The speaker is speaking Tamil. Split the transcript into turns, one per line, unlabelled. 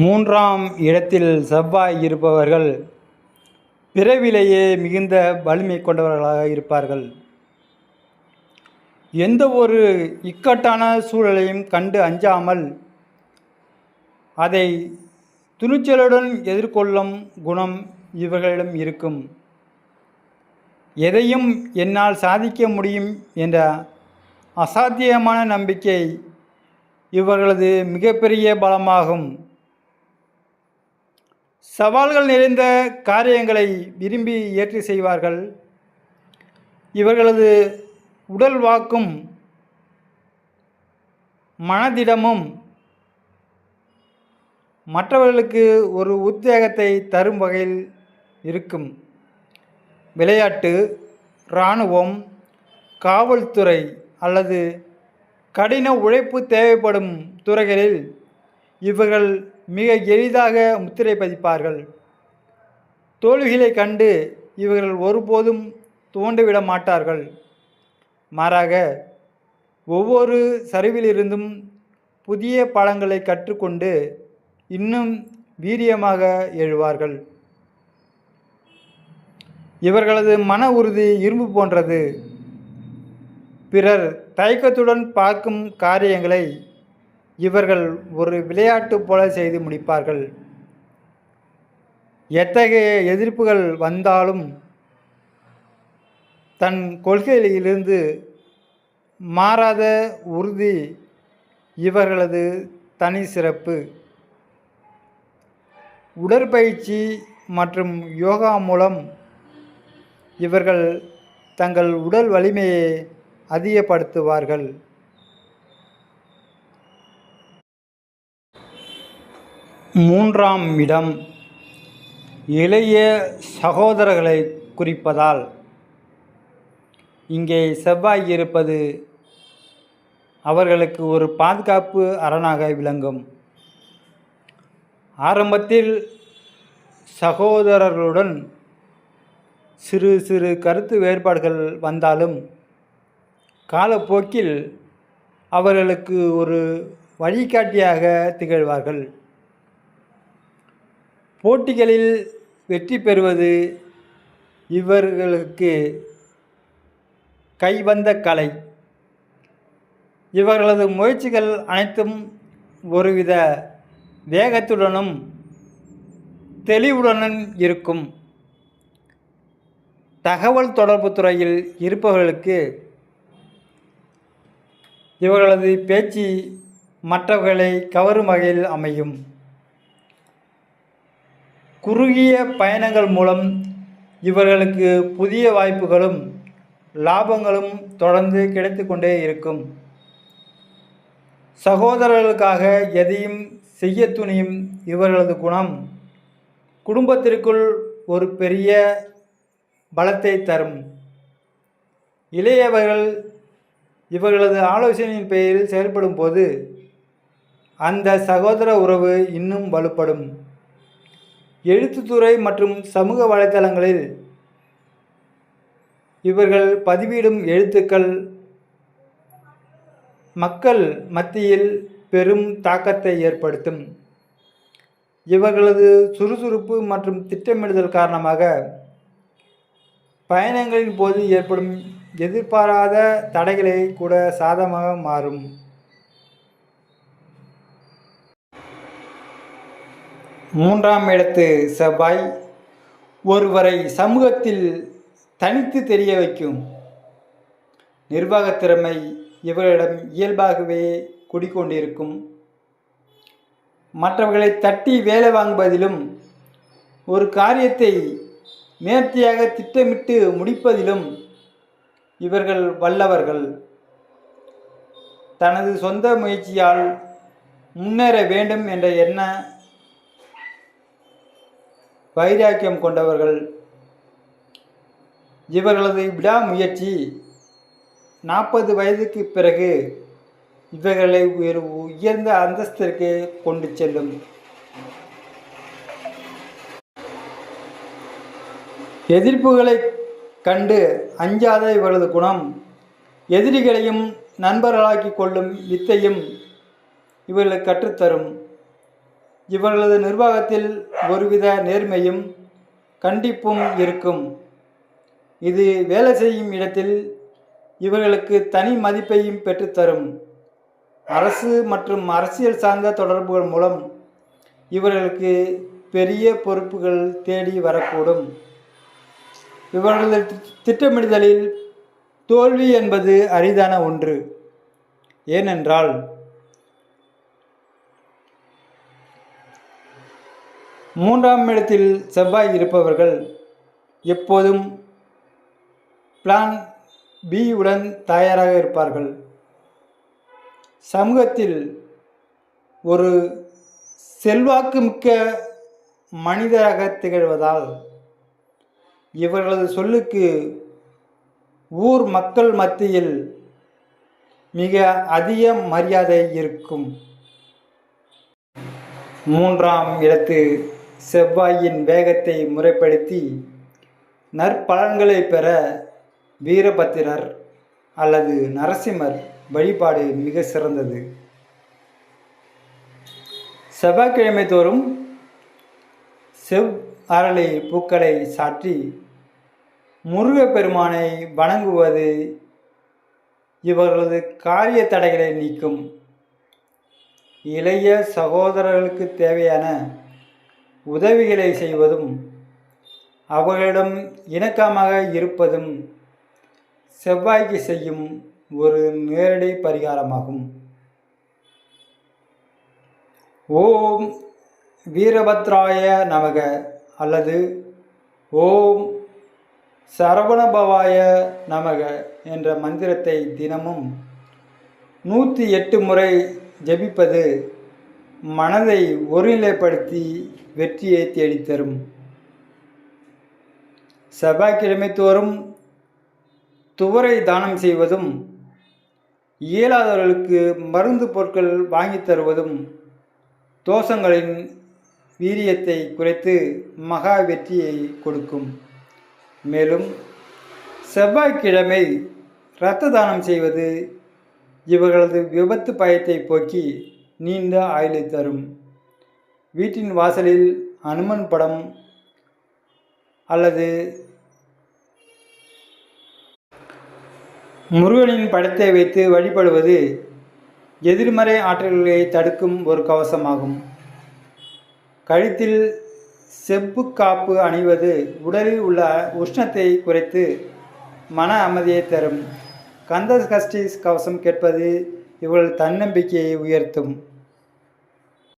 மூன்றாம் இடத்தில் செவ்வாய் இருப்பவர்கள் பிறவிலேயே மிகுந்த வலிமை கொண்டவர்களாக இருப்பார்கள். எந்த ஒரு இக்கட்டான சூழலையும் கண்டு அஞ்சாமல் அதை துணிச்சலுடன் எதிர்கொள்ளும் குணம் இவர்களிடம் இருக்கும். எதையும் என்னால் சாதிக்க முடியும் என்ற அசாத்தியமான நம்பிக்கை இவர்களது மிகப்பெரிய பலமாகும். சவால்கள் நிறைந்த காரியங்களை விரும்பி ஏற்றி செய்வார்கள். இவர்களது உடல் வாக்கும் மனதிடமும் மற்றவர்களுக்கு ஒரு உத்வேகத்தை தரும் வகையில் இருக்கும். விளையாட்டு, இராணுவம், காவல்துறை அல்லது கடின உழைப்பு தேவைப்படும் துறைகளில் இவர்கள் மிக எளிதாக முத்திரை பதிப்பார்கள். தோல்விகளை கண்டு இவர்கள் ஒருபோதும் துவண்டுவிட மாட்டார்கள். மாறாக ஒவ்வொரு சரிவிலிருந்தும் புதிய பாடங்களை கற்றுக்கொண்டு இன்னும் வீரியமாக எழுவார்கள். இவர்களது மன உறுதி இரும்பு போன்றது. பிறர் தயக்கத்துடன் பார்க்கும் காரியங்களை இவர்கள் ஒரு விளையாட்டு போல செய்து முடிப்பார்கள். எத்தகைய எதிர்ப்புகள் வந்தாலும் தன் கொள்கையிலிருந்து மாறாத உறுதி இவர்களது தனி சிறப்பு. உடற்பயிற்சி மற்றும் யோகா மூலம் இவர்கள் தங்கள் உடல் வலிமையை அதிகப்படுத்துவார்கள். மூன்றாம் இடம் இளைய சகோதரர்களை குறிப்பதால் இங்கே செவ்வாய் இருப்பது அவர்களுக்கு ஒரு பாதுகாப்பு அரணாக விளங்கும். ஆரம்பத்தில் சகோதரர்களுடன் சிறு சிறு கருத்து வேறுபாடுகள் வந்தாலும் காலப்போக்கில் அவர்களுக்கு ஒரு வழிகாட்டியாக திகழ்வார்கள். போட்டிகளில் வெற்றி பெறுவது இவர்களுக்கு கைவந்த கலை. இவர்களது முயற்சிகள் அனைத்தும் ஒருவித வேகத்துடனும் தெளிவுடனும் இருக்கும். தகவல் தொடர்பு துறையில் இருப்பவர்களுக்கு இவர்களது பேச்சு மற்றவர்களை கவரும் வகையில் அமையும். குறுகிய பயணங்கள் மூலம் இவர்களுக்கு புதிய வாய்ப்புகளும் லாபங்களும் தொடர்ந்து கிடைத்து கொண்டே இருக்கும். சகோதரர்களுக்காக எதையும் செய்ய துணியும் இவர்களது குணம் குடும்பத்திற்குள் ஒரு பெரிய பலத்தை தரும். இளையவர்கள் இவர்களது ஆலோசனையின் பெயரில் செயல்படும் போது அந்த சகோதர உறவு இன்னும் வலுப்படும். எழுத்துத்துறை மற்றும் சமூக வலைத்தளங்களில் இவர்கள் பதிவிடும் எழுத்துக்கள் மக்கள் மத்தியில் பெரும் தாக்கத்தை ஏற்படுத்தும். இவர்களது சுறுசுறுப்பு மற்றும் திட்டமிடுதல் காரணமாக பயணங்களின் போது ஏற்படும் எதிர்பாராத தடைகளை கூட சாதகமாக மாறும். மூன்றாம் இடத்து செவ்வாய் ஒருவரை சமூகத்தில் தனித்து தெரிய வைக்கும். நிர்வாகத் திறமை இவர்களிடம் இயல்பாகவே குடிக்கொண்டிருக்கும். மற்றவர்களை தட்டி வேலை வாங்குவதிலும் ஒரு காரியத்தை நேர்த்தியாக திட்டமிட்டு முடிப்பதிலும் இவர்கள் வல்லவர்கள். தனது சொந்த முயற்சியால் முன்னேற வேண்டும் என்ற எண்ண வைராக்கியம் கொண்டவர்கள். இவர்களது விடாமுயற்சி 40 வயதுக்கு பிறகு இவர்களை ஒரு உயர்ந்த அந்தஸ்திற்கு கொண்டு செல்லும். எதிர்ப்புகளை கண்டு அஞ்சாத இவர்களது குணம் எதிரிகளையும் நண்பர்களாக்கி கொள்ளும் வித்தையும் இவர்களுக்கு கற்றுத்தரும். இவர்களது நிர்வாகத்தில் ஒருவித நேர்மையும் கண்டிப்பும் இருக்கும். இது வேலை செய்யும் இடத்தில் இவர்களுக்கு தனி மதிப்பையும் பெற்றுத்தரும். அரசு மற்றும் அரசியல் சார்ந்த தொடர்புகள் மூலம் இவர்களுக்கு பெரிய பொறுப்புகள் தேடி வரக்கூடும். இவர்களது திட்டமிடுதலில் தோல்வி என்பது அரிதான ஒன்று. ஏனென்றால் மூன்றாம் இடத்தில் செவ்வாய் இருப்பவர்கள் எப்போதும் பிளான் பி உடன் தயாராக இருப்பார்கள். சமூகத்தில் ஒரு செல்வாக்கு மிக்க மனிதராக திகழ்வதால் இவர்களது சொல்லுக்கு ஊர் மக்கள் மத்தியில் மிக அதிக மரியாதை இருக்கும். மூன்றாம் இடத்து செவ்வாயின் வேகத்தை முறைப்படுத்தி நற்பலன்களை பெற வீரபத்திரர் அல்லது நரசிம்மர் வழிபாடு மிக சிறந்தது. செவ்வாய்க்கிழமை தோறும் செவ் அரளி பூக்களை சாற்றி முருகப்பெருமானை வணங்குவது இவர்களது காரிய தடைகளை நீக்கும். இளைய சகோதரர்களுக்கு தேவையான உதவிகளை செய்வதும் அவர்களிடம் இணக்கமாக இருப்பதும் செவ்வாய்க்கு செய்யும் ஒரு நேரடி பரிகாரமாகும். ஓம் வீரபத்ராய நமக அல்லது ஓம் சரவணபவாய நமக என்ற மந்திரத்தை தினமும் 108 முறை ஜபிப்பது மனதை ஒருநிலைப்படுத்தி வெற்றியை தேடித்தரும். செவ்வாய்க்கிழமை தோறும் துவரை தானம் செய்வதும் இயலாதவர்களுக்கு மருந்து பொருட்கள் வாங்கி தருவதும் தோஷங்களின் வீரியத்தை குறைத்து மகா வெற்றியை கொடுக்கும். மேலும் செவ்வாய்க்கிழமை இரத்த தானம் செய்வது இவர்களது விபத்து பயத்தை போக்கி நீண்ட ஆயுளை தரும். வீட்டின் வாசலில் அனுமன் படம் அல்லது முருகனின் படத்தை வைத்து வழிபடுவது எதிர்மறை ஆற்றல்களை தடுக்கும் ஒரு கவசமாகும். கழுத்தில் செப்பு காப்பு அணிவது உடலில் உள்ள உஷ்ணத்தை குறைத்து மன அமைதியை தரும். கந்த சஷ்டி கவசம் கேட்பது இவர்கள் தன்னம்பிக்கையை உயர்த்தும்.